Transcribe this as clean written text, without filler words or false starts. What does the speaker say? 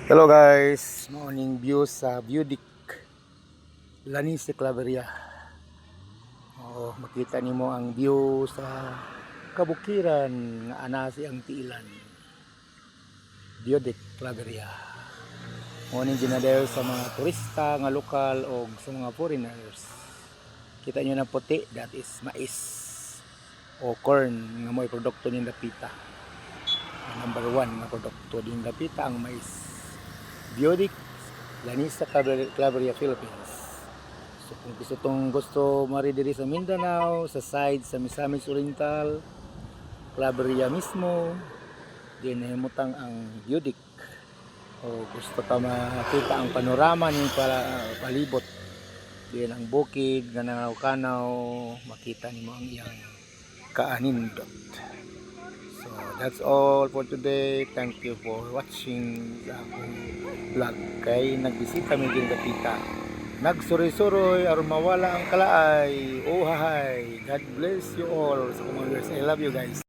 Hello guys, morning view sa Beaudic Lanise Claveria. Makita nimo ang view sa kabukiran nga anasi ang tiilan. Beaudic Claveria. Morning dinadayo sa mga turista nga lokal o sa mga foreigners. Kita nyo na puti, that is mais o corn nga may produkto ng Dapita. Number 1 na produkto ng Dapita ang mais. Beaudic Lanise Claveria, Philippines. So kung gusto mari diri sa Mindanao, sa side sa Misamis Oriental, Claveria mismo, din himutang ang Beaudic. O gusto ka makita ang panorama ng palibot, din ang bukid nga nangaw-kanaw, makita nimo ang iyang kaanindot. So that's all for today. Thank you for watching sa akong vlog. Kay nagbisita mi din Dapita. Nagsuroy-suroy aron mawala ang kalaay. Oh hi. God bless you all. So, I love you guys.